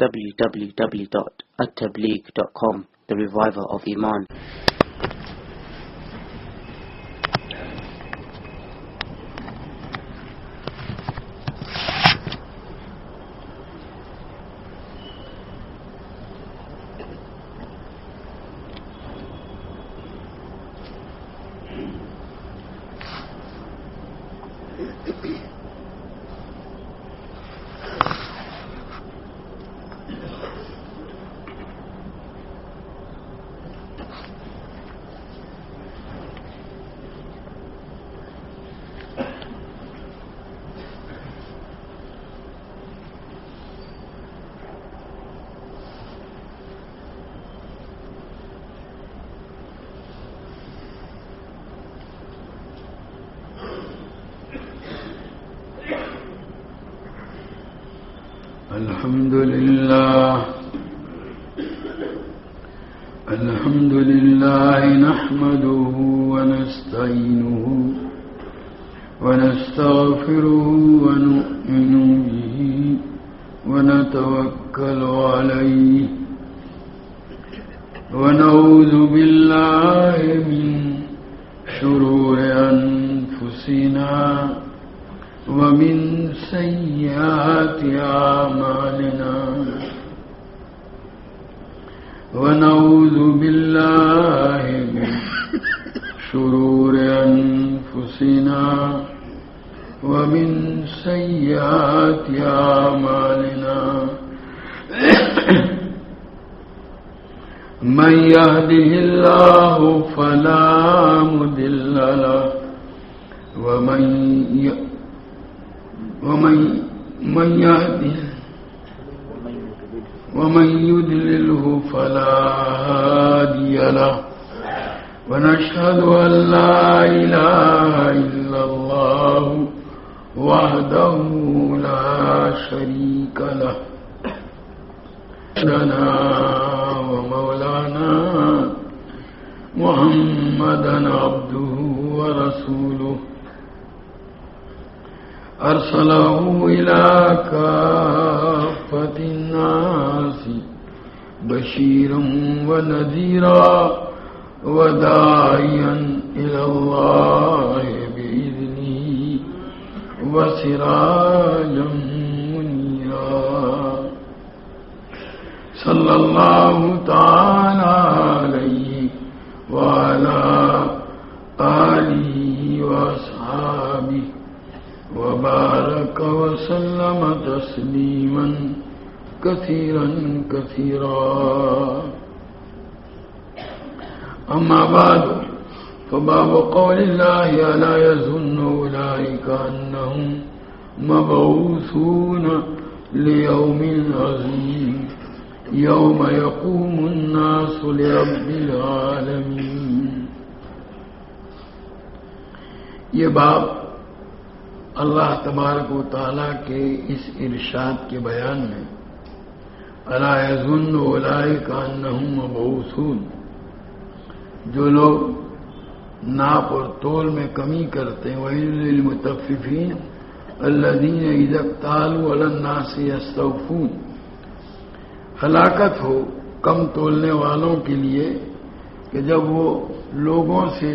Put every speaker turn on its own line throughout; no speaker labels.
www.attableek.com, the reviver of Iman.
الحمد لله نحمده ونستعينه ونستغفره ونؤمن به ونتوكل عليه ونعوذ بالله من شرور أنفسنا ومن سيئات أعمالنا ونعوذ بالله من شرور أنفسنا ومن سيئات أعمالنا من يهده الله فلا مضل له ومن يضلله فلا هادي له ونشهد أن لا إله إلا الله وحده لا شريك له لنا ومولانا محمدا عبده ورسوله أرسله إلى كافة الناس بشيرا ونذيرا وداعيا إلى الله بإذنه وسراجا منيرا صلى الله تعالى عليه وعلى آله وأصحابه وبارك وسلم تسليما كثيرا كثيرا. أما بعد فباب قول الله ألا يظن أولئك أنهم مبعوثون ليوم عظيم يوم يقوم الناس لرب العالمين. یہ باب اللہ تبارک و تعالیٰ کے اس ارشاد کے بیان میں الا یظن اولئک انہم مبعوثون، جو لوگ ناپ اور تول میں کمی کرتے ہیں، ویل للمطففین الذین اذا اکتالوا علی الناس یستوفون، ہلاکت ہو کم تولنے والوں کے لیے کہ جب وہ لوگوں سے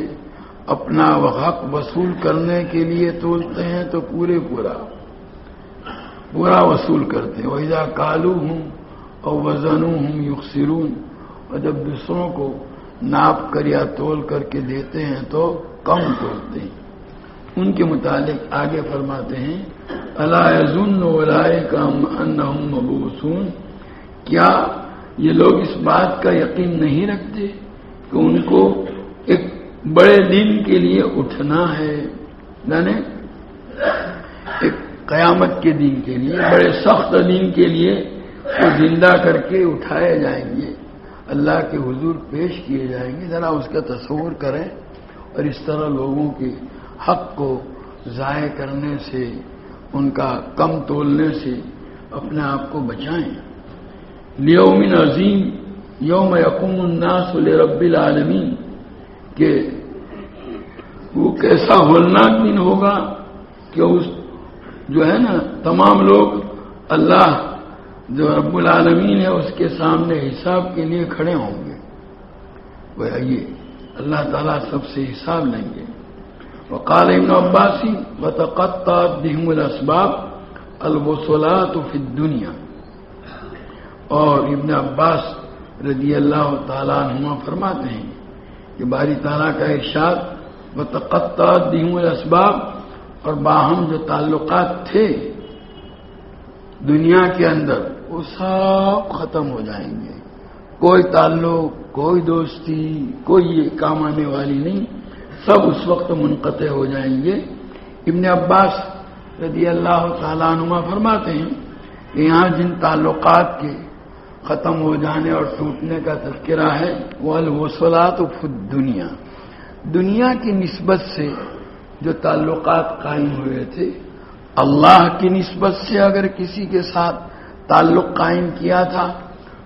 اپنا حق وصول کرنے کے لیے تولتے ہیں تو پورا وصول کرتے ہیں. وَإِذَا كَالُوهُمْ أَوْ وَزَنُوهُمْ يُخْسِرُونَ، اور جب دوسروں کو ناپ کر یا تول کر کے دیتے ہیں تو کم تولتے ہیں. ان کے متعلق آگے فرماتے ہیں أَلَا يَظُنُّ أُولَئِكَ أَنَّهُمْ مَبْعُوثُونَ، کیا یہ لوگ اس بات کا یقین نہیں رکھتے کہ ان کو ایک بڑے دن کے لیے اٹھنا ہے، یعنی ایک قیامت کے دن کے لیے، بڑے سخت دن کے لیے وہ زندہ کر کے اٹھائے جائیں گے، اللہ کے حضور پیش کیے جائیں گے. ذرا اس کا تصور کریں اور اس طرح لوگوں کے حق کو ضائع کرنے سے، ان کا کم تولنے سے اپنے آپ کو بچائیں. لیوم عظیم یوم یقوم الناس لرب العالمین، کہ وہ کیسا ہولناک دن ہوگا کہ اس جو ہے نا تمام لوگ اللہ جو رب العالمین ہے اس کے سامنے حساب کے لیے کھڑے ہوں گے، وہ یہ اللہ تعالیٰ سب سے حساب لیں گے۔ وقال ابن عباس وتقطعت بهم الاسباب الوصلات فی الدنیا، اور ابن عباس رضی اللہ تعالیٰ عنہما فرماتے ہیں کہ باری تعالیٰ کا ارشاد وتقطعت بهم الاسباب، اور باہم جو تعلقات تھے دنیا کے اندر وہ سب ختم ہو جائیں گے، کوئی تعلق، کوئی دوستی، کوئی یہ کام آنے والی نہیں، سب اس وقت منقطع ہو جائیں گے۔ ابن عباس رضی اللہ تعالیٰ عنہما فرماتے ہیں کہ یہاں جن تعلقات کے ختم ہو جانے اور ٹوٹنے کا تذکرہ ہے وہ الوصلات فی الدنیا، دنیا کی نسبت سے جو تعلقات قائم ہوئے تھے، اللہ کی نسبت سے اگر کسی کے ساتھ تعلق قائم کیا تھا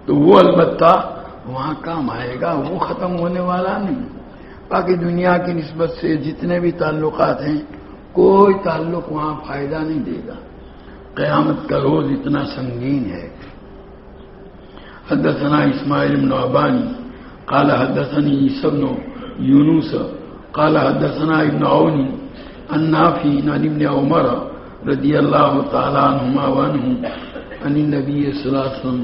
تو وہ البتہ وہاں کام آئے گا، وہ ختم ہونے والا نہیں۔ باقی دنیا کی نسبت سے جتنے بھی تعلقات ہیں کوئی تعلق وہاں فائدہ نہیں دے گا۔ قیامت کا روز اتنا سنگین ہے۔ حدثنا اسماعیل بن ابانی قال حدثني عيسى بن يونس قال حدثنا ابن عون عن نافع عن ابن عمر رضی اللہ تعالی عنہما وعنہ عن النبي صلی اللہ علیہ وسلم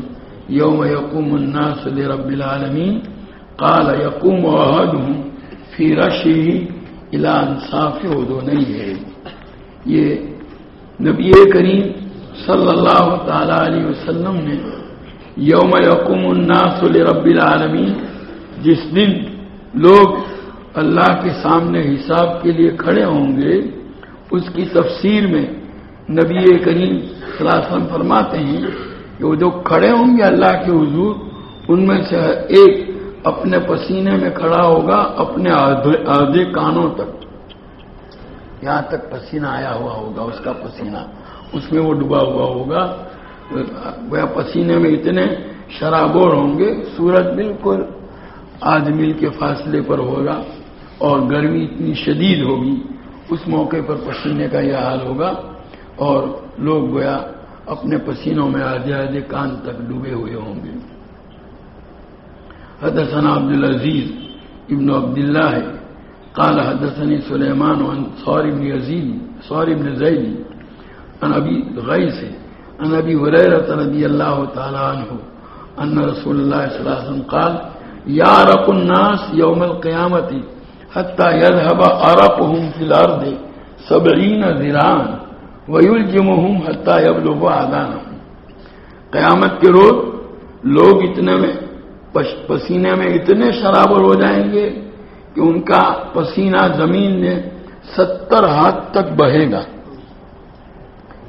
یوم یقوم الناس لرب العالمین قال یقوم احدهم فی رشه الى انصاف اذنیہ۔ یہ نبی کریم صلی اللہ تعالی علیہ وسلم نے یوم یقوم الناس لرب العالمین، جس دن لوگ اللہ کے سامنے حساب کے لیے کھڑے ہوں گے، اس کی تفسیر میں نبی کریم صلی اللہ علیہ وسلم فرماتے ہیں کہ وہ جو کھڑے ہوں گے اللہ کے حضور، ان میں سے ایک اپنے پسینے میں کھڑا ہوگا، اپنے آدھے کانوں تک، یہاں تک پسینہ آیا ہوا ہوگا، اس کا پسینہ اس میں وہ ڈوبا ہوا ہوگا، وہ پسینے میں اتنے شرابور ہوں گے، سورج بالکل آدھ میل کے فاصلے پر ہوگا اور گرمی اتنی شدید ہوگی، اس موقع پر پسینے کا یہ حال ہوگا، اور لوگ گویا اپنے پسینوں میں آدھے آدھے کان تک ڈوبے ہوئے ہوں گے۔ حدثنا عبد العزیز ابن عبداللہ قال حدثني سلیمان عن صار بن زید عن ابی غیث عن ابی ہریرہ رضی اللہ تعالی عنہ ان رسول اللہ صلی اللہ علیہ وسلم قال یعرق الناس یوم القیامت حتی یذهب عرقهم فی الارض 70 ذراعا وَيُلْجِمُهُمْ حَتَّى يَبْلُغُ آذَانَهُمْ۔ قیامت کے روز لوگ اتنے میں پسینے میں اتنے شرابور ہو جائیں گے کہ ان کا پسینہ زمین میں 70 ہاتھ تک بہے گا،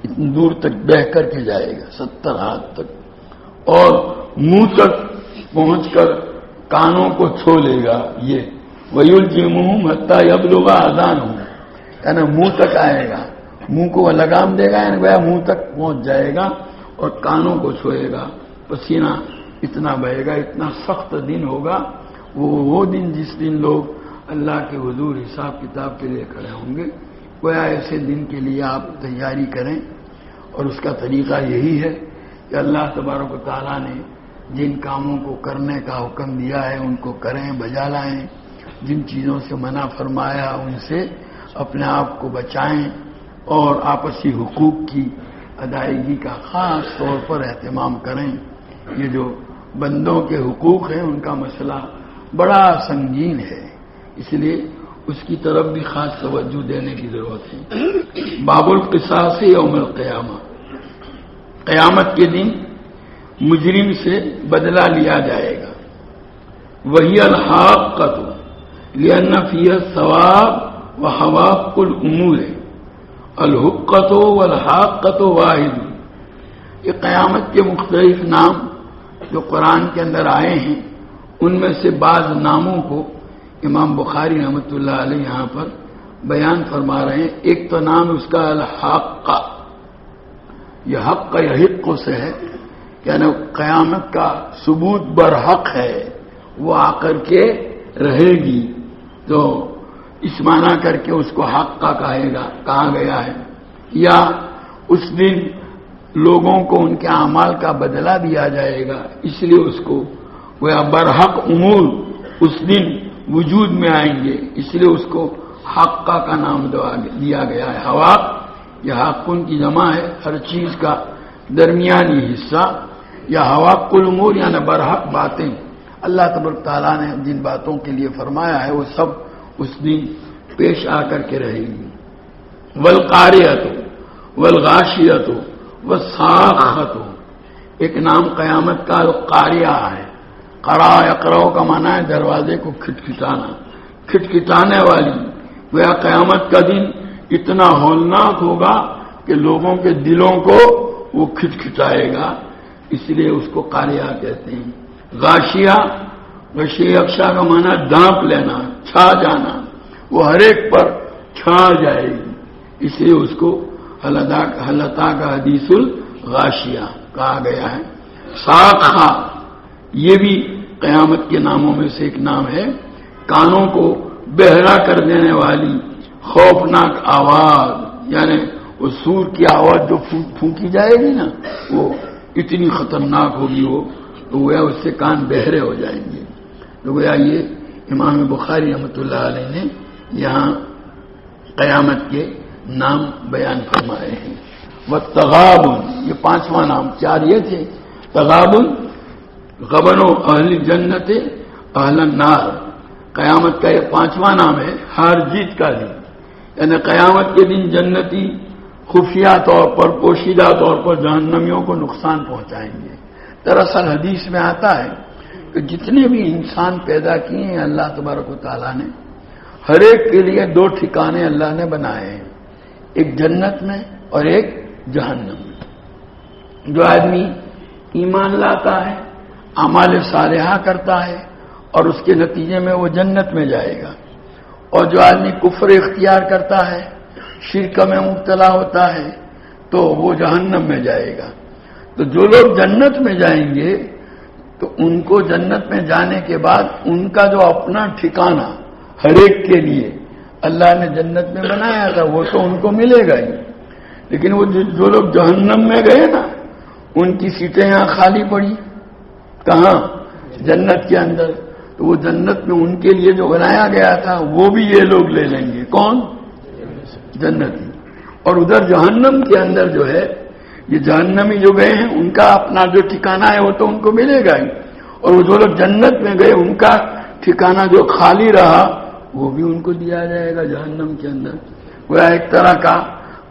اتنی دور تک بہ کر کے جائے گا 70 ہاتھ تک، اور منہ تک پہنچ کر کانوں کو چھو لے گا۔ یہ وَيُلْجِمُهُمْ حَتَّى يَبْلُغَ آذَانَهُمْ، یعنی منہ تک آئے گا، منہ کو وہ لگام دے گا، یعنی وہ منہ تک پہنچ جائے گا اور کانوں کو چھوئے گا، پسینہ اتنا بہے گا، اتنا سخت دن ہوگا وہ دن جس دن لوگ اللہ کے حضور حساب کتاب کے لیے کھڑے ہوں گے۔ گویا ایسے دن کے لیے آپ تیاری کریں، اور اس کا طریقہ یہی ہے کہ اللہ تبارک و تعالیٰ نے جن کاموں کو کرنے کا حکم دیا ہے ان کو کریں، بجا لائیں، جن چیزوں سے منع فرمایا ان سے اپنے آپ کو بچائیں، اور آپسی حقوق کی ادائیگی کا خاص طور پر اہتمام کریں۔ یہ جو بندوں کے حقوق ہیں ان کا مسئلہ بڑا سنگین ہے، اس لیے اس کی طرف بھی خاص توجہ دینے کی ضرورت ہے۔ باب القصاص یوم القیامہ، قیامت کے دن مجرم سے بدلہ لیا جائے گا۔ وہی الحاقۃ لأن فیہا الثواب وحواق الامور، الحقۃ والحاقۃ واحد۔ یہ قیامت کے مختلف نام جو قرآن کے اندر آئے ہیں، ان میں سے بعض ناموں کو امام بخاری رحمۃ اللہ علیہ یہاں پر بیان فرما رہے ہیں۔ ایک تو نام اس کا الحاقہ، یہ حق یحق سے ہے، یعنی قیامت کا ثبوت برحق ہے، وہ آ کر کے رہے گی، تو اس معنی کر کے اس کو حق کا کہا گیا ہے۔ یا اس دن لوگوں کو ان کے اعمال کا بدلہ دیا جائے گا، اس لیے اس کو وہ برحق امور اس دن وجود میں آئیں گے، اس لیے اس کو حقہ کا نام دیا گیا ہے۔ حواق یہ حقن کی جمع ہے، ہر چیز کا درمیانی حصہ، یا حواق الامور یعنی برحق باتیں اللہ تبارک تعالیٰ نے جن باتوں کے لیے فرمایا ہے وہ سب اس دن پیش آ کر کے رہے گی۔ والقاریۃ والغاشیۃ والصاخۃ، ایک نام قیامت کا القاریہ ہے۔ قرا یقرأ کا معنی ہے دروازے کو کھٹکھٹانا، کھٹکھٹانے والی۔ وہ قیامت کا دن اتنا ہولناک ہوگا کہ لوگوں کے دلوں کو وہ کھٹکھٹائے گا، اس لیے اس کو قاریہ کہتے ہیں۔ غاشیہ، غشی اکشا کا معنی ڈانپ لینا، چھا جانا، وہ ہر ایک پر چھا جائے گی، اس لیے اس کو حلتا کا حدیث الغاشیہ کہا گیا ہے۔ ساخہ یہ بھی قیامت کے ناموں میں سے ایک نام ہے، کانوں کو بہرا کر دینے والی خوفناک آواز، یعنی وہ سور کی آواز جو پھونکی جائے گی نا، وہ اتنی خطرناک ہوگی وہ، تو گویا اس سے کان بہرے ہو جائیں گے۔ تو گویا یہ امام بخاری رحمۃ اللہ علیہ نے یہاں قیامت کے نام بیان فرمائے ہیں۔ والتغابن یہ پانچواں نام، چار یہ تھے، تغابن غبن اہل جنت اہل النار، قیامت کا یہ پانچواں نام ہے، ہار جیت کا دن، یعنی قیامت کے دن جنتی خفیہ طور پر، پوشیدہ طور پر جہنمیوں کو نقصان پہنچائیں گے۔ دراصل حدیث میں آتا ہے کہ جتنے بھی انسان پیدا کیے ہیں اللہ تبارک و تعالیٰ نے، ہر ایک کے لیے دو ٹھکانے اللہ نے بنائے ہیں، ایک جنت میں اور ایک جہنم میں۔ جو آدمی ایمان لاتا ہے، اعمال صالحہ کرتا ہے، اور اس کے نتیجے میں وہ جنت میں جائے گا، اور جو آدمی کفر اختیار کرتا ہے، شرک میں مبتلا ہوتا ہے، تو وہ جہنم میں جائے گا۔ تو جو لوگ جنت میں جائیں گے تو ان کو جنت میں جانے کے بعد ان کا جو اپنا ٹھکانہ ہر ایک کے لیے اللہ نے جنت میں بنایا تھا وہ تو ان کو ملے گا ہی، لیکن وہ جو لوگ جہنم میں گئے نا، ان کی سیٹیں یہاں خالی پڑی، کہاں؟ جنت کے اندر، تو وہ جنت میں ان کے لیے جو بنایا گیا تھا وہ بھی یہ لوگ لے لیں گے۔ کون؟ جنتی۔ اور ادھر جہنم کے اندر جو ہے یہ جہنمی جو گئے ہیں ان کا اپنا جو ٹھکانہ ہے وہ تو ان کو ملے گا ہی، اور وہ جو لوگ جنت میں گئے ان کا ٹھکانہ جو خالی رہا وہ بھی ان کو دیا جائے گا جہنم کے اندر۔ وہ ایک طرح کا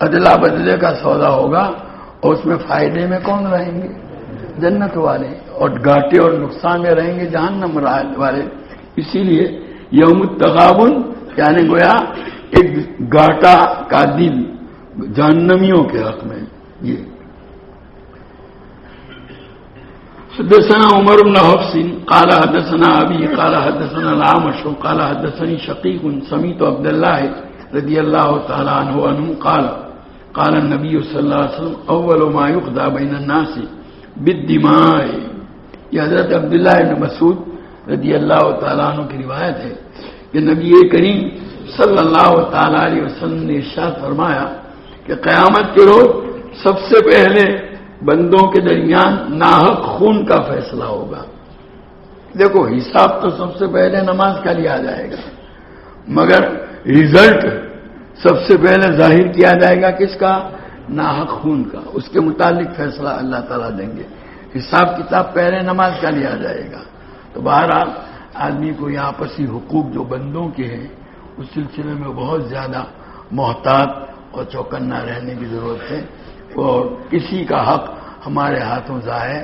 ادلا بدلے کا سودا ہوگا، اور اس میں فائدے میں کون رہیں گے؟ جنت والے، اور گھاٹے اور نقصان میں رہیں گے جہنم والے۔ اسی لیے یوم التغابن یعنی گویا ایک گھاٹا کا دن جہنمیوں کے حق میں۔ یہ حدثنا عمر بن حفص قال حدثنا ابي قال حدثنا الاعمش قال حدثني شقيق سمعت عبد الله رضي الله تعالى عنه قال النبي صلى الله عليه وسلم اول ما يقضى بين الناس بالدماء۔ یہ حضرت عبداللہ بن مسعود رضی اللہ تعالیٰ عنہ کی روایت ہے کہ نبی کریم صلی اللہ تعالیٰ علیہ وسلم نے ارشاد فرمایا کہ قیامت کے روز سب سے پہلے بندوں کے درمیان ناحق خون کا فیصلہ ہوگا۔ دیکھو حساب تو سب سے پہلے نماز کا لیا جائے گا، مگر رزلٹ سب سے پہلے ظاہر کیا جائے گا کس کا؟ ناحق خون کا۔ اس کے متعلق فیصلہ اللہ تعالیٰ دیں گے۔ حساب کتاب پہلے نماز کا لیا جائے گا۔ تو بہرحال آدمی کو یہ آپسی حقوق جو بندوں کے ہیں اس سلسلے میں بہت زیادہ محتاط اور چوکنا رہنے کی ضرورت ہے، اور کسی کا حق ہمارے ہاتھوں ضائع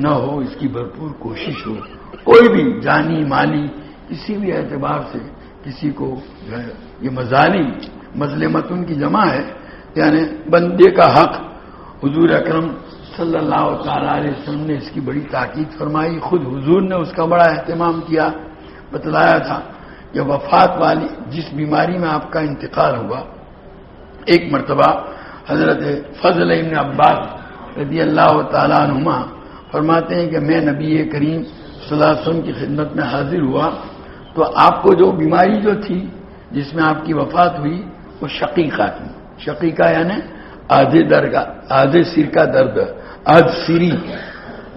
نہ ہو اس کی بھرپور کوشش ہو۔ کوئی بھی جانی مالی کسی بھی اعتبار سے کسی کو یہ مظالم مظلمتن کی جمع ہے، یعنی بندے کا حق، حضور اکرم صلی اللہ تعالیٰ علیہ وسلم نے اس کی بڑی تاکید فرمائی، خود حضور نے اس کا بڑا اہتمام کیا، بتلایا تھا کہ وفات والی جس بیماری میں آپ کا انتقال ہوا، ایک مرتبہ حضرت فضل ابن عباس رضی اللہ تعالیٰ عنہما فرماتے ہیں کہ میں نبی کریم صلی اللہ علیہ وسلم کی خدمت میں حاضر ہوا تو آپ کو جو بیماری جو تھی جس میں آپ کی وفات ہوئی وہ شقیقہ تھی۔ شقیقہ یعنی آدھے سر کا درد، آدھ سری،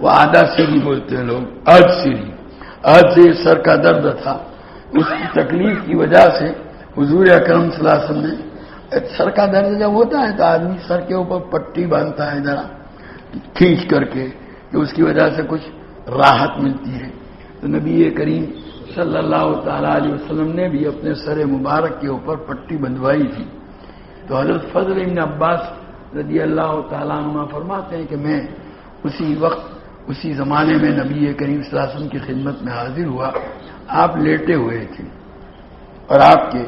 وہ آدھا سری بولتے ہیں لوگ، آدھ سری، آدھے سر کا درد تھا۔ اس کی تکلیف کی وجہ سے حضور اکرم صلی اللہ علیہ وسلم نے، سر کا درد جب ہوتا ہے تو آدمی سر کے اوپر پٹی باندھتا ہے ذرا کھینچ کر کے کہ اس کی وجہ سے کچھ راحت ملتی ہے، تو نبی کریم صلی اللہ تعالی علیہ وسلم نے بھی اپنے سر مبارک کے اوپر پٹی بندھوائی تھی۔ تو حضرت فضل بن عباس رضی اللہ تعالیٰ عنہ فرماتے ہیں کہ میں اسی وقت اسی زمانے میں نبی کریم صلی اللہ علیہ وسلم کی خدمت میں حاضر ہوا، آپ لیٹے ہوئے تھے اور آپ کے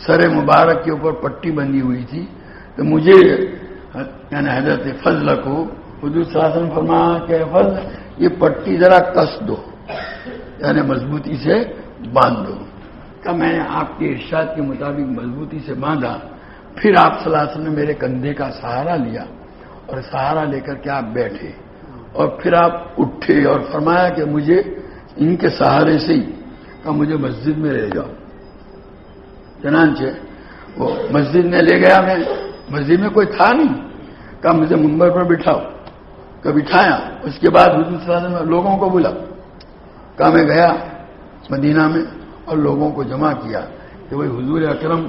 سر مبارک کے اوپر پٹی بندھی ہوئی تھی، تو مجھے یعنی حضرت فضل کو حضور صلی اللہ علیہ وسلم فرمایا کہ فضل یہ پٹی ذرا کس دو، یعنی مضبوطی سے باندھ دو۔ کہ میں نے آپ کے ارشاد کے مطابق مضبوطی سے باندھا، پھر آپ صلی اللہ علیہ وسلم نے میرے کندھے کا سہارا لیا اور سہارا لے کر کے آپ بیٹھے اور پھر آپ اٹھے اور فرمایا کہ مجھے ان کے سہارے سے ہی کہ مجھے مسجد میں لے جاؤ۔ چنانچہ وہ مسجد میں لے گیا، میں مسجد میں کوئی تھا نہیں، کہا مجھے منبر پر بٹھاؤ، کہ بٹھایا۔ اس کے بعد حضور صلی اللہ علیہ وسلم لوگوں کو بلا، کہا میں گیا مدینہ میں اور لوگوں کو جمع کیا کہ بھائی حضور اکرم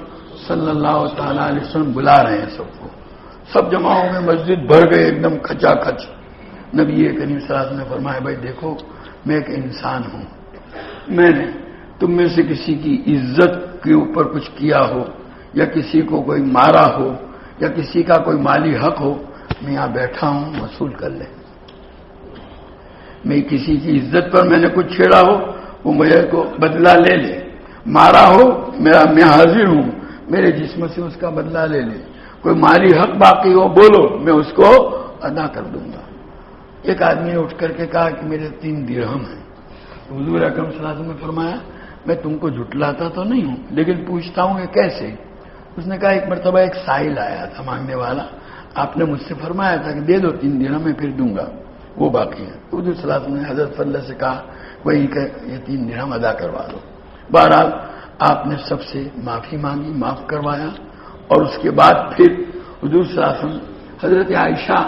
صلی اللہ تعالی علیہ وسلم بلا رہے ہیں سب کو، سب جمع ہو گئے، مسجد بھر گئے ایک دم کھچا کھچ۔ نبی کریم صلی اللہ علیہ وسلم نے فرمایا بھائی دیکھو میں ایک انسان ہوں، میں نے تم میں سے کسی کی عزت کے اوپر کچھ کیا ہو یا کسی کو کوئی مارا ہو یا کسی کا کوئی مالی حق ہو، میں یہاں بیٹھا ہوں، وصول کر لیں۔ میں کسی کی عزت پر میں نے کچھ چھیڑا ہو وہ میرے کو بدلہ لے لے، مارا ہو میں حاضر ہوں، میرے جسم سے اس کا بدلہ لے لے، کوئی مالی حق باقی ہو بولو میں اس کو ادا کر دوں گا۔ ایک آدمی نے اٹھ کر کے کہا کہ میرے 3 درہم ہیں۔ حضور اکرم صلی اللہ علیہ وسلم نے فرمایا میں تم کو جھٹلاتا تو نہیں ہوں لیکن پوچھتا ہوں کہ کیسے؟ اس نے کہا ایک مرتبہ ایک سائل آیا تھا مانگنے والا، آپ نے مجھ سے فرمایا تھا کہ دے دو 3 درہم میں پھر دوں گا، وہ باقی ہے۔ حضور صلی اللہ علیہ وسلم نے حضرت فضل سے کہا وہی کہ یہ 3 درہم ادا کروا دو۔ بہرحال آپ نے سب سے معافی مانگی، معاف کروایا، اور اس کے بعد پھر حضور صلی اللہ علیہ وسلم حضرت عائشہ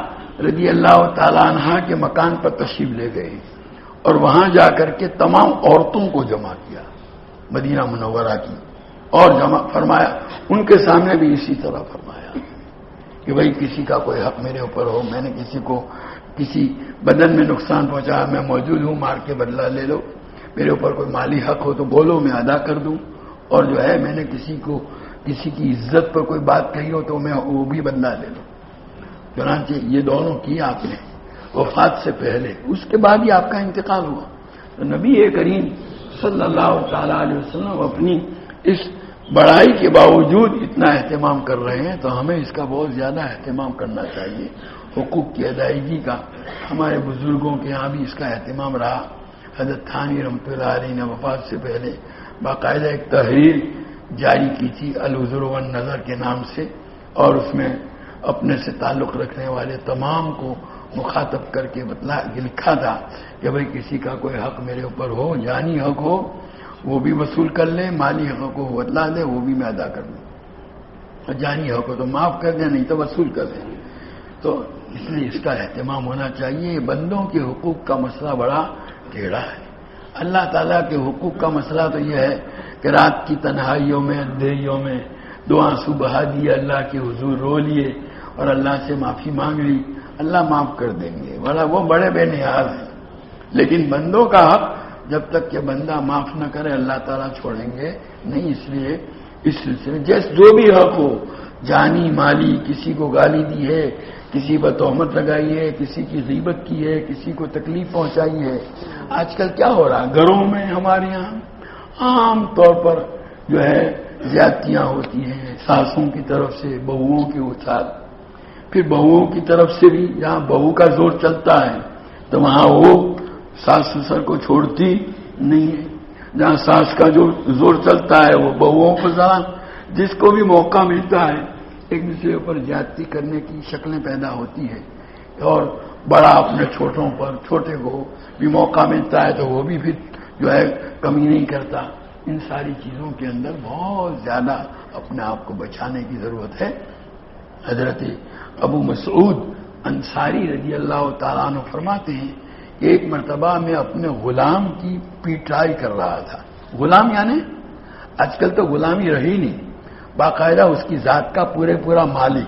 رضی اللہ تعالیٰ عنہ کے مکان پر تشریف لے گئے اور وہاں جا کر کے تمام عورتوں کو جمع کیا مدینہ منورہ کی، اور جمع فرمایا ان کے سامنے بھی اسی طرح فرمایا کہ بھائی کسی کا کوئی حق میرے اوپر ہو، میں نے کسی کو کسی بدن میں نقصان پہنچایا، میں موجود ہوں، مار کے بدلہ لے لو، میرے اوپر کوئی مالی حق ہو تو بولو میں ادا کر دوں، اور جو ہے میں نے کسی کی عزت پر کوئی بات کہی ہو تو میں وہ بھی بدلہ لے لوں۔ چنانچہ یہ دونوں کیا آپ نے وفات سے پہلے، اس کے بعد ہی آپ کا انتقال ہوا۔ تو نبی کریم صلی اللہ تعالی علیہ وسلم اپنی اس بڑائی کے باوجود اتنا اہتمام کر رہے ہیں تو ہمیں اس کا بہت زیادہ اہتمام کرنا چاہیے، حقوق کی ادائیگی کا۔ ہمارے بزرگوں کے یہاں بھی اس کا اہتمام رہا۔ حضرت تھانی رحمۃ اللہ علیہ نے وفات سے پہلے باقاعدہ ایک تحریر جاری کی تھی العذر والنظر کے نام سے، اور اس میں اپنے سے تعلق رکھنے والے تمام کو مخاطب کر کے لکھا تھا کہ بھئی کسی کا کوئی حق میرے اوپر ہو، جانی حق ہو وہ بھی وصول کر لیں، مالی حق کو بدلا دیں وہ بھی میں ادا کر دوں، اور جانی حق ہو تو معاف کر دیں نہیں تو وصول کر دیں۔ تو اس لیے اس کا اہتمام ہونا چاہیے۔ بندوں کے حقوق کا مسئلہ بڑا ٹیڑھا ہے۔ اللہ تعالیٰ کے حقوق کا مسئلہ تو یہ ہے کہ رات کی تنہائیوں میں اندھیریوں میں 2 آنسو بہا دیے، اللہ کے حضور رو لیے اور اللہ سے معافی مانگ لی، اللہ معاف کر دیں گے، وہ بڑے بے نیاز ہیں۔ لیکن بندوں کا حق جب تک کہ بندہ معاف نہ کرے اللہ تعالیٰ چھوڑیں گے نہیں۔ اس لیے اس سلسلے میں جیسے جو بھی حق ہو، جانی مالی، کسی کو گالی دی ہے، کسی پر تہمت لگائی ہے، کسی کی غیبت کی ہے، کسی کو تکلیف پہنچائی ہے۔ آج کل کیا ہو رہا ہے گھروں میں ہمارے یہاں عام طور پر جو ہے زیادتیاں ہوتی ہیں، ساسوں کی طرف سے بہوؤں کے ساتھ، پھر بہوؤں کی طرف سے بھی جہاں بہو کا زور چلتا ہے تو وہاں وہ ساس سسر کو چھوڑتی نہیں ہے، جہاں ساس کا جو زور چلتا ہے وہ بہوؤں کو ذرا جس کو بھی موقع ملتا ہے ایک دوسرے پر زیادتی کرنے کی شکلیں پیدا ہوتی ہے، اور بڑا اپنے چھوٹوں پر، چھوٹے کو بھی موقع ملتا ہے تو وہ بھی پھر جو ہے کمی نہیں کرتا۔ ان ساری چیزوں کے اندر بہت زیادہ اپنے آپ کو بچانے کی ضرورت ہے۔ حضرت ابو مسعود انصاری رضی اللہ تعالیٰ عنہ فرماتے ہیں کہ ایک مرتبہ میں اپنے غلام کی پیٹائی کر رہا تھا. غلام یعنی آج کل تو غلامی رہی نہیں، باقاعدہ اس کی ذات کا پورا مالک.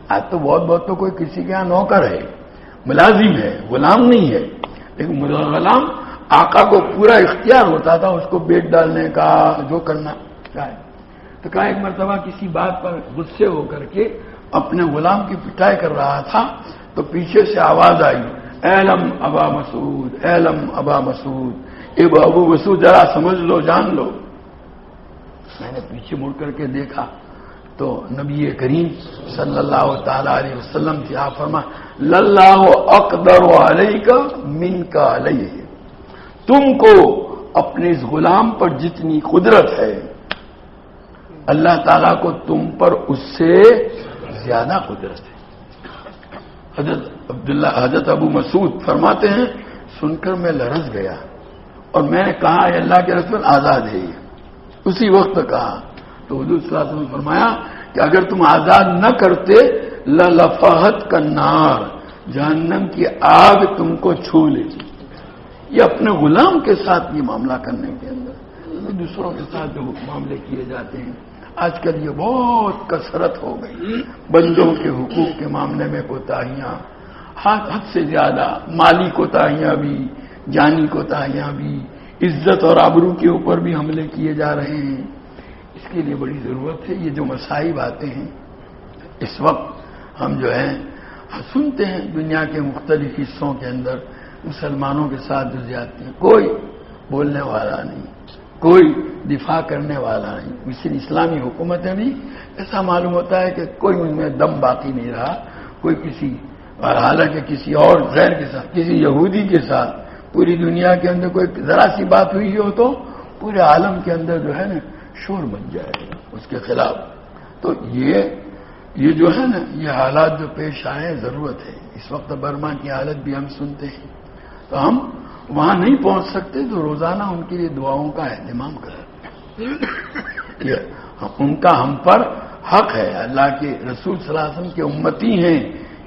آج تو بہت تو کوئی کسی کے یہاں نوکر ہے، ملازم ہے، غلام نہیں ہے. لیکن غلام آقا کو پورا اختیار ہوتا تھا اس کو بیٹ ڈالنے کا، جو کرنا چاہے. تو کہا ایک مرتبہ کسی بات پر غصے ہو کر کے اپنے غلام کی پٹائی کر رہا تھا تو پیچھے سے آواز آئی، اعلم ابا مسعود، اعلم ابا مسعود، اے ابو مسعود ذرا سمجھ لو، جان لو. میں نے پیچھے مڑ کر کے دیکھا تو نبی کریم صلی اللہ تعالی علیہ وسلم سے آپ فرما للہ اقدر علیک منک علیہ، تم کو اپنے اس غلام پر جتنی قدرت ہے اللہ تعالیٰ کو تم پر اس سے زیادہ قدرت ہے. حضرت ابو مسعود فرماتے ہیں سن کر میں لرز گیا اور میں نے کہا اے اللہ کے رسول آزاد ہے. اسی وقت کہا تو حضور صلی اللہ علیہ وسلم نے فرمایا کہ اگر تم آزاد نہ کرتے للفحت کا نار، جہنم کی آگ تم کو چھو لیتی. یہ اپنے غلام کے ساتھ یہ معاملہ کرنے کے اندر دوسروں کے ساتھ جو معاملے کیے جاتے ہیں آج کل یہ بہت کثرت ہو گئی. بندوں کے حقوق کے معاملے میں کوتاہیاں، حد سے زیادہ مالی کوتاہیاں بھی، جانی کوتاہیاں بھی، عزت اور آبرو کے اوپر بھی حملے کیے جا رہے ہیں. اس کے لیے بڑی ضرورت ہے. یہ جو مصائب آتے ہیں اس وقت ہم جو ہیں سنتے ہیں دنیا کے مختلف حصوں کے اندر مسلمانوں کے ساتھ جو زیادتی ہیں، کوئی بولنے والا نہیں، کوئی دفاع کرنے والا نہیں. اسی اسلامی حکومتیں بھی ایسا معلوم ہوتا ہے کہ کوئی ان میں دم باقی نہیں رہا. کوئی کسی حالانکہ کسی اور غیر کے ساتھ، کسی یہودی کے ساتھ پوری دنیا کے اندر کوئی ذرا سی بات ہوئی ہو تو پورے عالم کے اندر جو ہے نا شور مچ جائے گا اس کے خلاف. تو یہ جو ہے نا یہ حالات جو پیش آئے ہیں ضرورت ہے. اس وقت برما کی حالت بھی ہم سنتے ہیں تو ہم وہاں نہیں پہنچ سکتے تو روزانہ ان کے لیے دعاؤں کا اہتمام کریں. ان کا ہم پر حق ہے. اللہ کے رسول صلی اللہ علیہ وسلم کے امتی ہیں.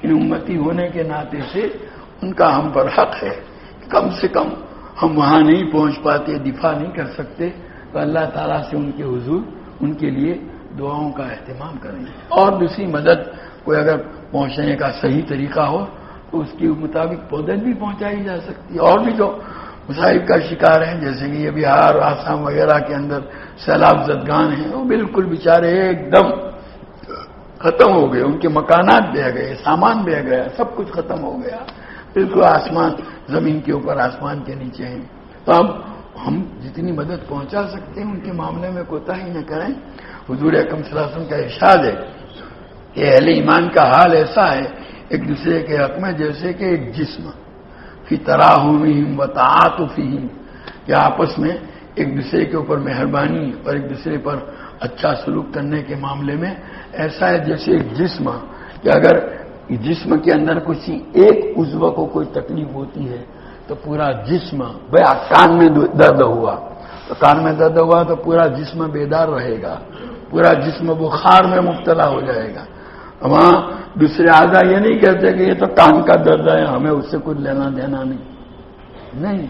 ان امتی ہونے کے ناطے سے ان کا ہم پر حق ہے. کم سے کم ہم وہاں نہیں پہنچ پاتے، دفاع نہیں کر سکتے تو اللہ تعالیٰ سے ان کے حضور ان کے لیے دعاؤں کا اہتمام کریں. اور دوسری مدد کوئی اگر پہنچنے کا صحیح طریقہ ہو تو اس کے مطابق مدد بھی پہنچائی جا سکتی ہے. اور بھی جو مصائب کا شکار ہیں جیسے کہ یہ بہار آسام وغیرہ کے اندر سیلاب زدگان ہیں، وہ بالکل بیچارے ایک دم ختم ہو گئے. ان کے مکانات بہہ گئے، سامان بہہ گیا، سب کچھ ختم ہو گیا. بالکل آسمان زمین کے اوپر، آسمان کے نیچے ہیں. تو اب ہم جتنی مدد پہنچا سکتے ہیں ان کے معاملے میں کوتاہی نہ کریں. حضور اکرم صلی اللہ علیہ وسلم کا ارشاد ہے کہ اہل ایمان کا حال ایسا ہے ایک دوسرے کے حق میں جیسے کہ ایک جسم فی تراحمہم و تعاطفہم، کہ آپس میں ایک دوسرے کے اوپر مہربانی اور ایک دوسرے پر اچھا سلوک کرنے کے معاملے میں ایسا ہے جیسے ایک جسم کہ اگر جسم کے اندر کسی ایک عضو کو کوئی تکلیف ہوتی ہے تو پورا جسم، بھائی کان میں درد ہوا تو کان میں درد ہوا تو پورا جسم بیدار رہے گا، پورا جسم بخار میں مبتلا ہو جائے گا. وہاں دوسرے اعضاء یہ نہیں کہتے کہ یہ تو کان کا درد ہے ہمیں اس سے کچھ لینا دینا نہیں.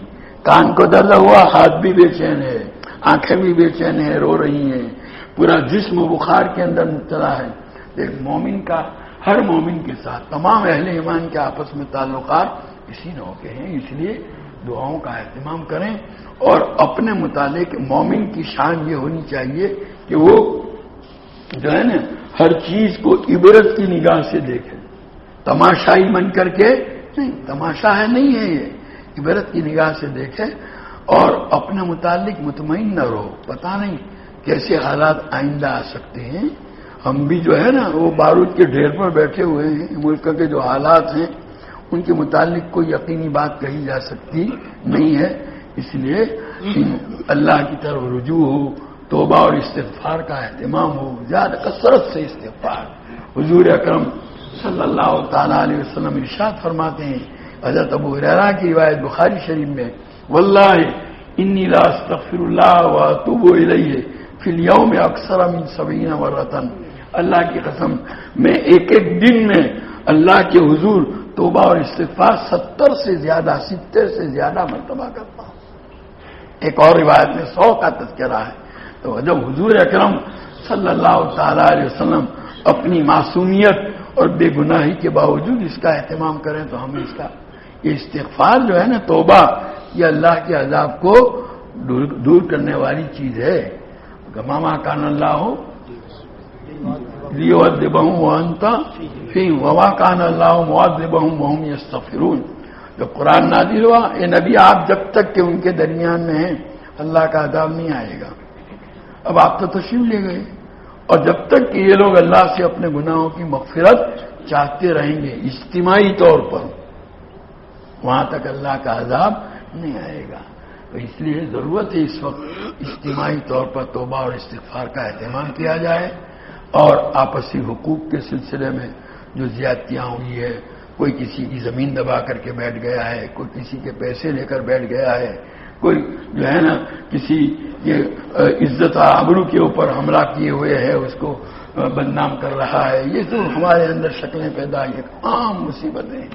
کان کو درد ہوا، ہاتھ بھی بے چین ہے، آنکھیں بھی بے چین ہے، رو رہی ہیں، پورا جسم بخار کے اندر مبتلا ہے. ایک مومن کا ہر مومن کے ساتھ تمام اہل ایمان کے آپس میں تعلقات اسی نوع کے ہیں. اس لیے دعاؤں کا اہتمام کریں اور اپنے متعلق مومن کی شان یہ ہونی چاہیے کہ وہ جو ہے نا ہر چیز کو عبرت کی نگاہ سے دیکھیں. تماشائی من کر کے نہیں، تماشا ہے نہیں ہے، یہ عبرت کی نگاہ سے دیکھیں اور اپنے متعلق مطمئن نہ رہو. پتہ نہیں کیسے حالات آئندہ آ سکتے ہیں. ہم بھی جو ہے نا وہ بارود کے ڈھیر پر بیٹھے ہوئے ہیں. ملک کے جو حالات ہیں ان کے متعلق کوئی یقینی بات کہی جا سکتی نہیں ہے. اس لیے اللہ کی طرف رجوع ہو، توبہ اور استغفار کا اہتمام ہو، زیادہ کثرت سے استغفار. حضور اکرم صلی اللہ تعالی علیہ وسلم ارشاد فرماتے ہیں، حضرت ابو ہریرہ کی روایت بخاری شریف میں، واللہ انی لا استغفر اللہ واتوب الیہ فی الیوم اکثر من 70 مرۃ اللہ کی قسم میں ایک ایک دن میں اللہ کے حضور توبہ اور استغفار 70 سے زیادہ مرتبہ کرتا ہوں. ایک اور روایت میں 100 کا تذکرہ ہے. تو جب حضور اکرم صلی اللہ تعالی علیہ وسلم اپنی معصومیت اور بے گناہی کے باوجود اس کا اہتمام کریں تو ہمیں اس کا یہ استغفار جو ہے نا، توبہ، یہ اللہ کے عذاب کو دور کرنے والی چیز ہے. ماما کان اللہ ہو لیعذبہم وانت فیہم وما کان اللہ معذبہم وہم یستغفرون. جب قرآن نازل ہوا، اے نبی آپ جب تک کہ ان کے درمیان میں ہیں اللہ کا عذاب نہیں آئے گا. اب آپ تو تشریف لے گئے، اور جب تک کہ یہ لوگ اللہ سے اپنے گناہوں کی مغفرت چاہتے رہیں گے اجتماعی طور پر، وہاں تک اللہ کا عذاب نہیں آئے گا. تو اس لیے ضرورت ہے اس وقت اجتماعی طور پر توبہ اور استغفار کا اہتمام کیا جائے، اور آپسی حقوق کے سلسلے میں جو زیادتیاں ہوئی ہے، کوئی کسی کی زمین دبا کر کے بیٹھ گیا ہے، کوئی کسی کے پیسے لے کر بیٹھ گیا ہے، کوئی جو ہے نا کسی کے عزت آبرو کے اوپر حملہ کیے ہوئے ہے، اس کو بدنام کر رہا ہے، یہ تو ہمارے اندر شکلیں پیدا یہ عام مصیبتیں.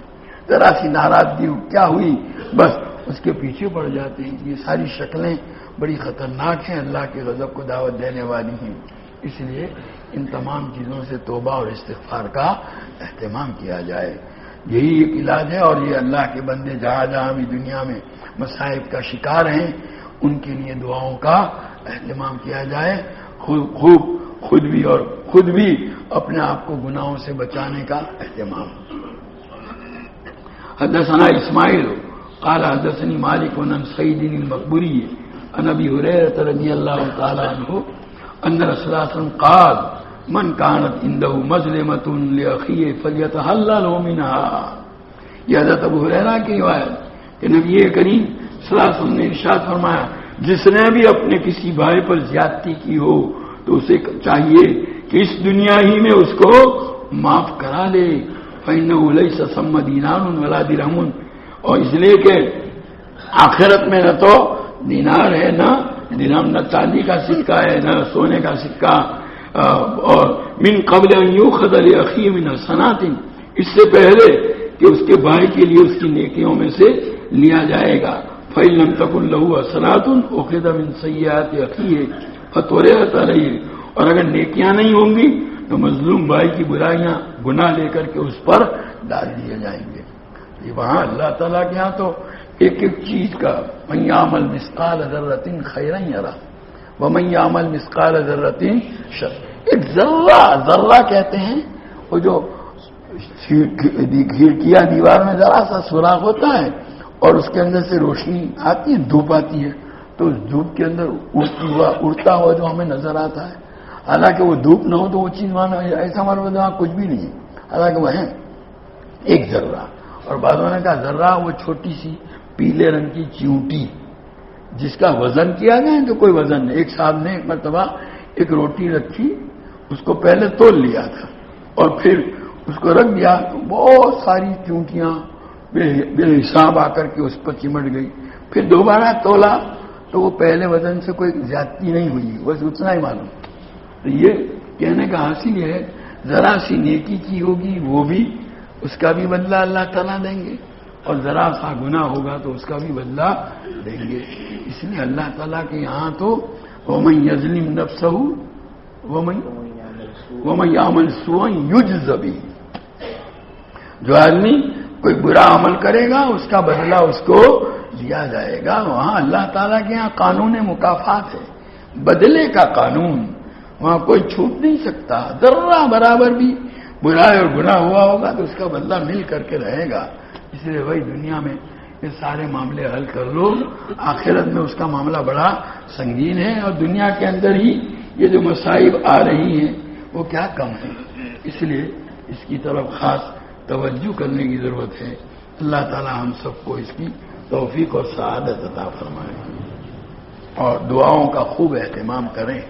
ذرا سی ناراضگی کیا ہوئی بس اس کے پیچھے پڑ جاتے ہیں. یہ ساری شکلیں بڑی خطرناک ہیں، اللہ کے غضب کو دعوت دینے والی ہیں. اس لیے ان تمام چیزوں سے توبہ اور استغفار کا اہتمام کیا جائے. یہی ایک علاج ہے. اور یہ اللہ کے بندے جہاں جہاں بھی دنیا میں مصائب کا شکار ہیں، ان کے لیے دعاؤں کا اہتمام کیا جائے. خود بھی اپنے آپ کو گناہوں سے بچانے کا اہتمام. حدثنا اسماعیل قال حدثني مالك عن سعيد المقبري عن ابي هريره رضي الله تعالى عنه ان رسول الله صلى الله عليه وسلم قال من كانت عنده مظلمه لاخيه فليتحلل منها. یہ حضرت ابو ہریرہ کی روایت کہ نبی کریم صلی اللہ علیہ وسلم نے ارشاد فرمایا، جس نے بھی اپنے کسی بھائی پر زیادتی کی ہو تو اسے چاہیے کہ اس دنیا ہی میں اس کو معاف کرا لے. فإنه ليس ثم دینار ولا درہم، اور اس لیے کہ آخرت میں نہ تو دینار ہے نہ درہم، نہ چاندی کا سکہ ہے نہ سونے کا سکہ. اور من قبل ان یؤخذ لأخیہ من حسنات، اس سے پہلے کہ اس کے بھائی کے لیے اس کی نیکیوں میں سے لیا جائے گا. فإن لم تكن له حسنات أخذ من سیئات أخیہ فطرحت علیہ، اور اگر نیکیاں نہیں ہوں گی تو مظلوم بھائی کی برائیاں گناہ لے کر کے اس پر ڈال دیے جائیں گے. یہ وہاں اللہ تعالیٰ کے ہاں تو ایک ایک چیز کا من یعمل مثقال ذرۃ خیرا یرہ ومن یعمل مثقال ذرۃ شر. ایک ذرہ کہتے ہیں وہ جو کھڑکیاں دیوار میں ذرا سا سوراخ ہوتا ہے اور اس کے اندر سے روشنی آتی ہے، دھوپ آتی ہے، تو اس دھوپ کے اندر اڑتا ہوا جو ہمیں نظر آتا ہے، حالانکہ وہ دھوپ نہ ہو تو وہ چیز وہاں ایسا ہمارے وہاں کچھ بھی نہیں ہے، حالانکہ وہ ہے ایک ذرہ. اور بعضوں نے کہا ذرہ وہ چھوٹی سی پیلے رنگ کی چیونٹی جس کا وزن کیا گیا تو کوئی وزن نہیں. ایک صاحب نے ایک مرتبہ ایک روٹی رکھی، اس کو پہلے تول لیا تھا اور پھر اس کو رکھ دیا تو بہت ساری چیونٹیاں بے حساب آ کر کے اس پر چمٹ گئی. پھر دوبارہ تولا تو وہ پہلے وزن سے کوئی زیادتی نہیں ہوئی، بس اتنا ہی معلوم. تو یہ کہنے کا حاصل یہ ہے ذرا سی نیکی کی ہوگی وہ بھی اس کا بھی بدلہ اللہ تعالیٰ دیں گے، اور ذرا سا گناہ ہوگا تو اس کا بھی بدلہ دیں گے. اس لیے اللہ تعالیٰ کے یہاں تو وَمَن يَظْلِمْ نَفْسَهُ وَمَن يَعْمَلْ سُوءًا يُجْزَ بِهِ. جو آدمی کوئی برا عمل کرے گا اس کا بدلہ اس کو دیا جائے گا. وہاں اللہ تعالیٰ کے یہاں قانون مکافات ہے، بدلے کا قانون، وہاں کوئی چھوٹ نہیں سکتا. ذرہ برابر بھی برائی اور گناہ ہوا ہوگا تو اس کا بدلہ مل کر کے رہے گا. اس لیے وہی دنیا میں یہ سارے معاملے حل کر لو، آخرت میں اس کا معاملہ بڑا سنگین ہے. اور دنیا کے اندر ہی یہ جو مصائب آ رہی ہیں وہ کیا کم ہیں. اس لیے اس کی طرف خاص توجہ کرنے کی ضرورت ہے. اللہ تعالی ہم سب کو اس کی توفیق اور سعادت عطا فرمائے، اور دعاؤں کا خوب اہتمام کریں.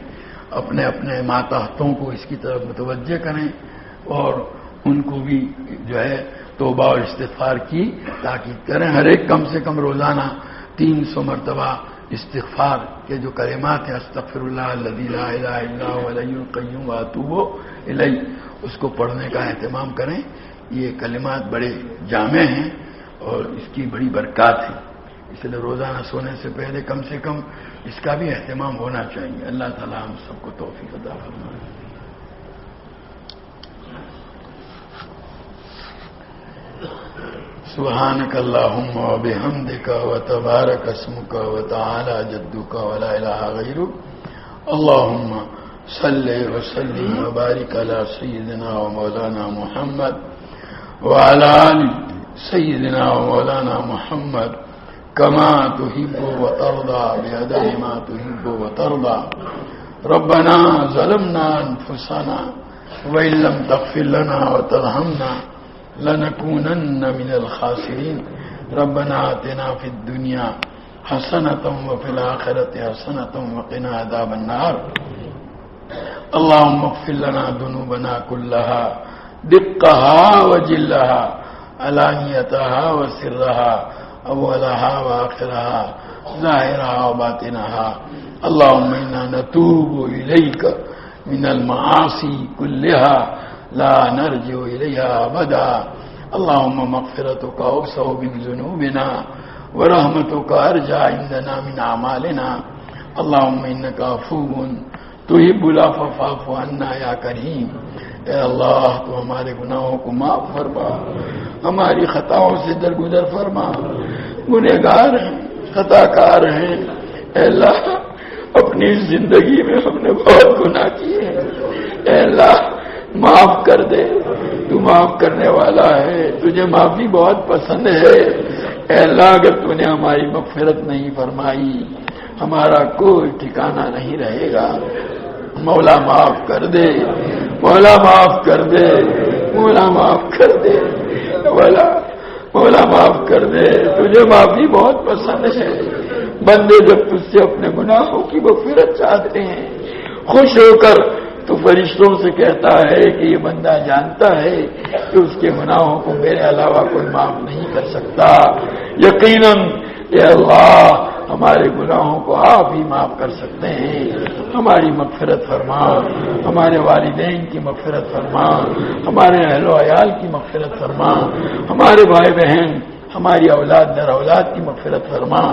اپنے اپنے ماتحتوں کو اس کی طرف متوجہ کریں اور ان کو بھی جو ہے توبہ اور استغفار کی تاکید کریں. ہر ایک کم سے کم روزانہ 300 مرتبہ استغفار کے جو کلمات ہیں، استغفر اللہ الذی لا الہ الا هو الحی القیوم واتوب الیہ، اس کو پڑھنے کا اہتمام کریں. یہ کلمات بڑے جامع ہیں اور اس کی بڑی برکات ہیں، اس لیے روزانہ سونے سے پہلے کم سے کم اس کا بھی اہتمام ہونا چاہیے. اللہ تعالیٰ ہم سب کو توفیق عطا فرمائے. سبحانك اللهم وبحمدك وتبارك اسمك وتعالى جدك ولا إله غيرك. اللهم صل وسلم وبارك على سيدنا ومولانا محمد وعلى آل سيدنا ومولانا محمد كما تحب وترضى بعدد ما تحب وترضى. ربنا ظلمنا أنفسنا وإن لم تغفر لنا وترحمنا لنكونن من الخاسرين. ربنا آتنا في الدنيا حسنة وفي الآخرة حسنة وقنا عذاب النار. اللهم اغفر لنا ذنوبنا كلها دقها وجلها علانيتها وسرها أولها وآخرها ظاهرها وباطنها. اللهم إنا نتوب إليك من المعاصي كلها لا نرجع إليها أبدا. اللهم مغفرتك أوسع من ذنوبنا ورحمتك أرجى عندنا من أعمالنا. اللهم إنك عفو تحب العفو فاعف عنا یا کریم. اے اللہ تو ہمارے گناہوں کو معاف فرما، ہماری خطاؤں سے درگزر فرما. گنہگار ہیں، خطا کار ہیں. اے اللہ اپنی زندگی میں ہم نے بہت گناہ کیے ہیں. اے اللہ معاف کر دے، تو معاف کرنے والا ہے، تجھے معافی بہت پسند ہے. اے اللہ اگر تو نے ہماری مغفرت نہیں فرمائی ہمارا کوئی ٹھکانہ نہیں رہے گا. مولا معاف کر دے، مولا معاف کر دے، مولا معاف کر دے، مولا معاف کر دے. تجھے معافی بہت پسند ہے. بندے جب تجھ سے اپنے گناہوں کی مغفرت چاہتے ہیں خوش ہو کر تو فرشتوں سے کہتا ہے کہ یہ بندہ جانتا ہے کہ اس کے گناہوں کو میرے علاوہ کوئی معاف نہیں کر سکتا. یقیناً اے اللہ ہمارے گناہوں کو آپ ہی معاف کر سکتے ہیں. ہماری مغفرت فرما، ہمارے والدین کی مغفرت فرما، ہمارے اہل و عیال کی مغفرت فرما، ہمارے بھائی بہن، ہماری اولاد در اولاد کی مغفرت فرما،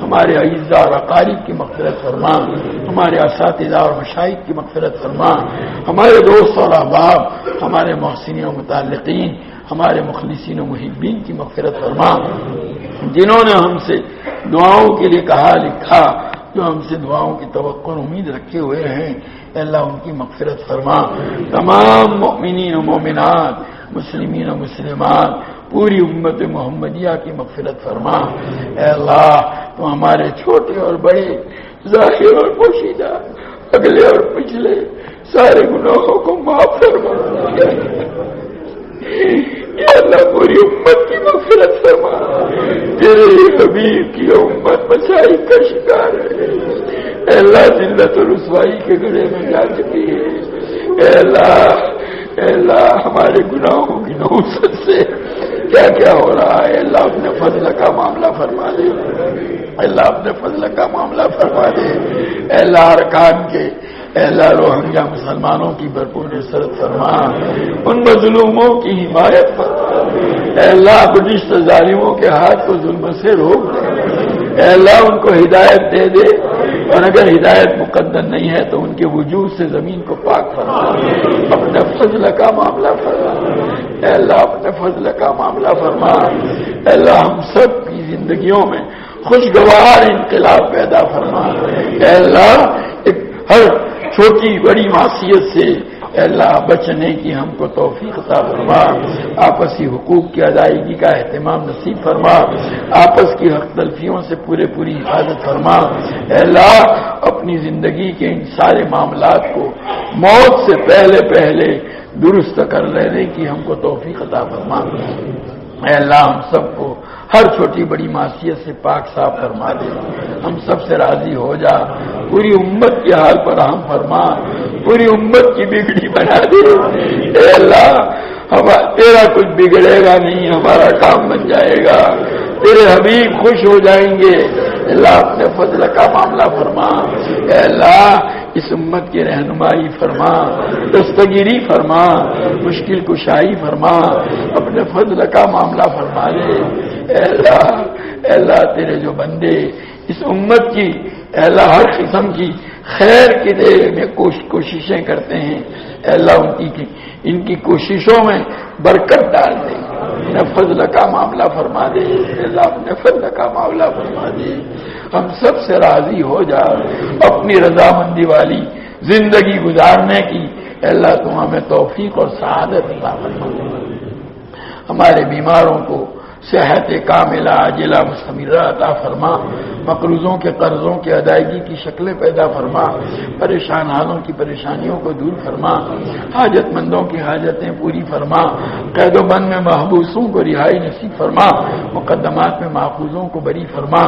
ہمارے اعزاء اور اقارب کی مغفرت فرما، ہمارے اساتذہ اور مشائخ کی مغفرت فرما، ہمارے دوست اور احباب، ہمارے محسنین و متعلقین، ہمارے مخلصین و محبین کی مغفرت فرما. جنہوں نے ہم سے دعاؤں کے لیے کہا لکھا، جو ہم سے دعاؤں کی توقع اور امید رکھے ہوئے ہیں، اے اللہ ان کی مغفرت فرما. تمام مؤمنین و مومنات، مسلمین و مسلمات، پوری امت محمدیہ کی مغفرت فرما. اے اللہ تو ہمارے چھوٹے اور بڑے، ظاہر اور پوشیدہ، اگلے اور پچھلے سارے گناہوں کو معاف فرما. یا اللہ پوری امت کی مغفرت فرما. تیرے حبیب کی امت مسائل کا شکار ہے. اے اللہ ذلت و رسوائی کے گڑھے میں جا چکی ہے. اے اللہ ہمارے گناہوں کی نحوست سے کیا کیا ہو رہا ہے. اللہ اپنے فضل کا معاملہ فرما دے. اللہ اپنے فضل کا معاملہ فرما دے. اے اللہ ارکان کے، اے اللہ روہنگیا مسلمانوں کی بھرپور نصرت فرما، ان مظلوموں کی حمایت فرما. اے اللہ بدشت ظالموں کے ہاتھ کو ظلم سے روک دے. اے اللہ ان کو ہدایت دے دے، اور اگر ہدایت مقدر نہیں ہے تو ان کے وجود سے زمین کو پاک فرما. اپنے فضل کا معاملہ فرما. اے اللہ اپنے فضل کا معاملہ فرما. اے اللہ ہم سب کی زندگیوں میں خوشگوار انقلاب پیدا فرما. اے اللہ ہر چھوٹی بڑی معصیت سے اے اللہ بچنے کی ہم کو توفیق عطا فرما. آپسی حقوق کی ادائیگی کا اہتمام نصیب فرما. آپس کی حق تلفیوں سے پوری حفاظت فرما. اے اللہ اپنی زندگی کے ان سارے معاملات کو موت سے پہلے درست کر لینے کی ہم کو توفیق عطا فرما. اے اللہ ہم سب کو ہر چھوٹی بڑی معصیت سے پاک صاف فرما دے. ہم سب سے راضی ہو جا. پوری امت کے حال پر ہم فرما. پوری امت کی بگڑی بنا دے. اے اللہ تیرا کچھ بگڑے گا نہیں، ہمارا کام بن جائے گا. تیرے حبیب خوش ہو جائیں گے. اللہ اپنے فضل کا معاملہ فرما، اے اللہ اس امت کی رہنمائی فرما، دستگیری فرما، مشکل کشائی فرما، اپنے فضل کا معاملہ فرما دے۔ اے اللہ تیرے جو بندے اس امت کی اے اللہ ہر قسم کی خیر کے دے میں کوششیں کرتے ہیں، اے اللہ ان کی کوششوں میں برکت ڈال دے، اپنے فضل کا معاملہ فرما دے، اللہ اپنے فضل کا معاملہ فرما دے، ہم سب سے راضی ہو جا، اپنی رضامندی والی زندگی گزارنے کی اے اللہ تو ہمیں توفیق اور سعادت عطا فرما دے، ہمارے بیماروں کو صحت کاملہ عاجلہ مستمرہ عطا فرما، مقروضوں کے قرضوں کی ادائیگی کی شکلیں پیدا فرما، پریشان حالوں کی پریشانیوں کو دور فرما، حاجت مندوں کی حاجتیں پوری فرما، قید و بند میں محبوسوں کو رہائی نصیب فرما، مقدمات میں ماخوذوں کو بری فرما،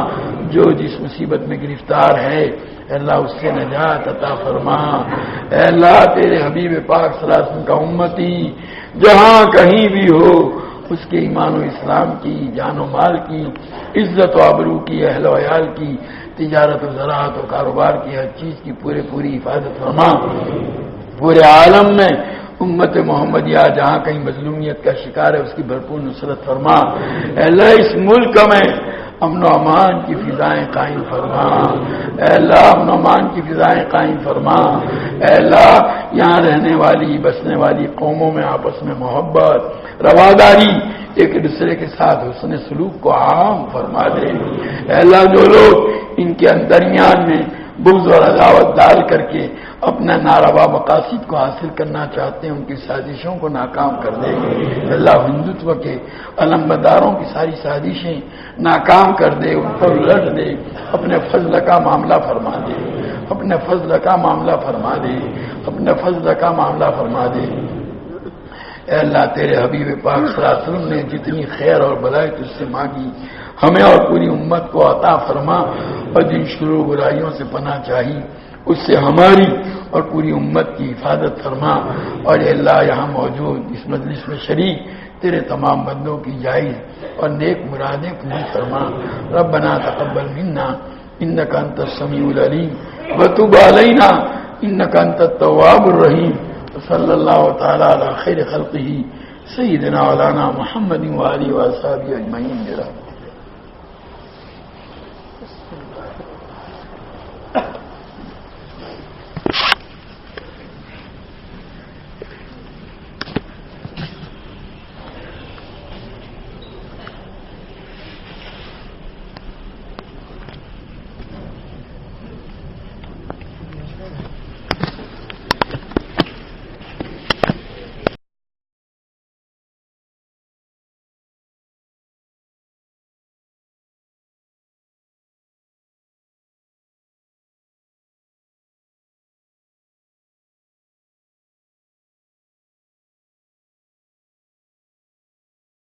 جو جس مصیبت میں گرفتار ہے اے اللہ اس سے نجات عطا فرما، اے اللہ تیرے حبیب پاک صلی اللہ علیہ وسلم کا امتی جہاں کہیں بھی ہو اس کے ایمان و اسلام کی، جان و مال کی، عزت و آبرو کی، اہل و عیال کی، تجارت و زراعت و کاروبار کی، ہر چیز کی پوری حفاظت فرما، پورے عالم میں امت محمدیہ جہاں کہیں مظلومیت کا شکار ہے اس کی بھرپور نصرت فرما، اے اللہ اس ملک میں امن و امان کی فضائیں قائم فرما، اے اللہ امن و امان کی فضائیں قائم فرما، اے اللہ یہاں رہنے والی بسنے والی قوموں میں آپس میں محبت رواداری ایک دوسرے کے ساتھ حسن سلوک کو عام فرما دے، اے اللہ جو لوگ ان کے اندرمیان میں بغض اور عداوت ڈال کر کے اپنا ناروا مقاصد کو حاصل کرنا چاہتے ہیں ان کی سازشوں کو ناکام کر دے، اللہ ہندوتو کے علمبرداروں کی ساری سازشیں ناکام کر دے، ان پر الٹ دے، اپنے فضل کا معاملہ فرما دے، اپنے فضل کا معاملہ فرما دے، اپنے فضل کا معاملہ فرما دے۔ اے اللہ تیرے حبیب پاک صلی اللہ علیہ وسلم نے جتنی خیر اور بلائی تجھ سے مانگی ہمیں اور پوری امت کو عطا فرما، اور جن شرور برائیوں سے پناہ چاہی اس سے ہماری اور پوری امت کی حفاظت فرما، اور اے اللہ یہاں موجود اس مجلس میں شریک تیرے تمام بندوں کی جائز اور نیک مرادیں پوری فرما، ربنا تقبل منا انک انت السمیع العلیم وتب علینا انک انت التواب الرحیم، صلی اللہ تعالی علی خیر خلقہ سیدنا مولانا محمد و آلہ و اصحابہ اجمعین۔